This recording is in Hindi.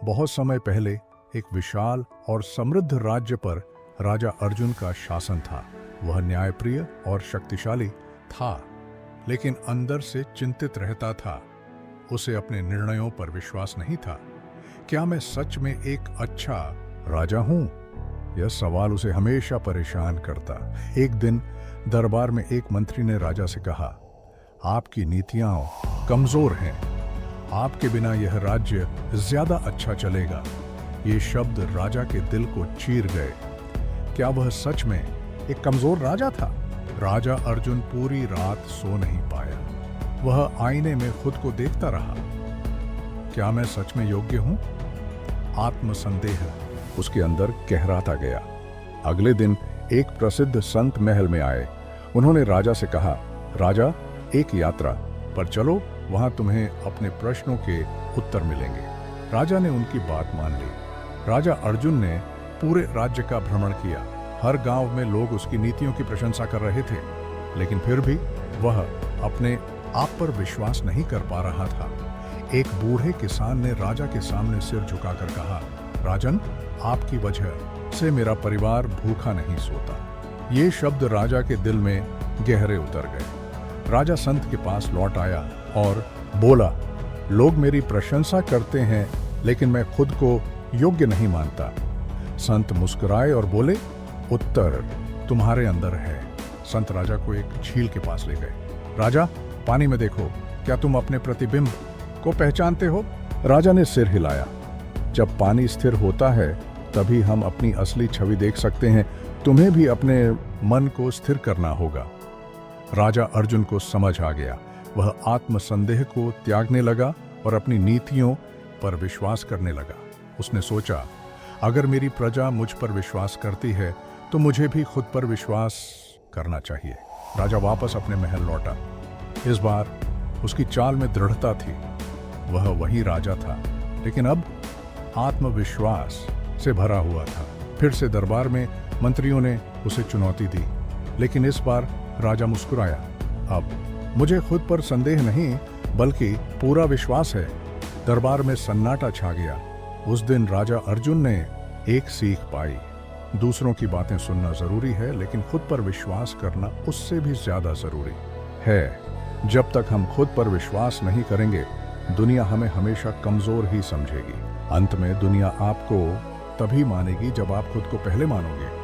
बहुत समय पहले एक विशाल और समृद्ध राज्य पर राजा अर्जुन का शासन था। वह न्यायप्रिय और शक्तिशाली था, लेकिन अंदर से चिंतित रहता था। उसे अपने निर्णयों पर विश्वास नहीं था। क्या मैं सच में एक अच्छा राजा हूं? यह सवाल उसे हमेशा परेशान करता। एक दिन दरबार में एक मंत्री ने राजा से कहा, आपकी नीतियां कमजोर हैं। आपके बिना यह राज्य ज्यादा अच्छा चलेगा। ये शब्द राजा के दिल को चीर गए। क्या वह सच में एक कमजोर राजा था? राजा अर्जुन पूरी रात सो नहीं पाया। वह आईने में खुद को देखता रहा। क्या मैं सच में योग्य हूं? आत्मसंदेह उसके अंदर गहराता गया। अगले दिन एक प्रसिद्ध संत महल में आए। उन्होंने राजा से कहा, राजा, एक यात्रा पर चलो, वहां तुम्हें अपने प्रश्नों के उत्तर मिलेंगे। राजा ने उनकी बात मान ली। राजा अर्जुन ने पूरे राज्य का भ्रमण किया। हर गांव में लोग उसकी नीतियों की प्रशंसा कर रहे थे, लेकिन फिर भी वह अपने आप पर विश्वास नहीं कर पा रहा था। एक बूढ़े किसान ने राजा के सामने सिर झुकाकर कहा, राजन, आपकी वजह से मेरा परिवार भूखा नहीं सोता। ये शब्द राजा के दिल में गहरे उतर गए। राजा संत के पास लौट आया और बोला, लोग मेरी प्रशंसा करते हैं, लेकिन मैं खुद को योग्य नहीं मानता। संत मुस्कुराए और बोले, उत्तर तुम्हारे अंदर है। संत राजा को एक झील के पास ले गए। राजा, पानी में देखो, क्या तुम अपने प्रतिबिंब को पहचानते हो? राजा ने सिर हिलाया। जब पानी स्थिर होता है तभी हम अपनी असली छवि देख सकते हैं। तुम्हें भी अपने मन को स्थिर करना होगा। राजा अर्जुन को समझ आ गया। वह आत्मसंदेह को त्यागने लगा और अपनी नीतियों पर विश्वास करने लगा। उसने सोचा, अगर मेरी प्रजा मुझ पर विश्वास करती है तो मुझे भी खुद पर विश्वास करना चाहिए। राजा वापस अपने महल लौटा। इस बार उसकी चाल में दृढ़ता थी। वह वही राजा था, लेकिन अब आत्मविश्वास से भरा हुआ था। फिर से दरबार में मंत्रियों ने उसे चुनौती दी, लेकिन इस बार राजा मुस्कुराया। अब मुझे खुद पर संदेह नहीं, बल्कि पूरा विश्वास है। दरबार में सन्नाटा छा गया। उस दिन राजा अर्जुन ने एक सीख पाई, दूसरों की बातें सुनना जरूरी है, लेकिन खुद पर विश्वास करना उससे भी ज्यादा जरूरी है। जब तक हम खुद पर विश्वास नहीं करेंगे, दुनिया हमें हमेशा कमजोर ही समझेगी। अंत में दुनिया आपको तभी मानेगी जब आप खुद को पहले मानोगे।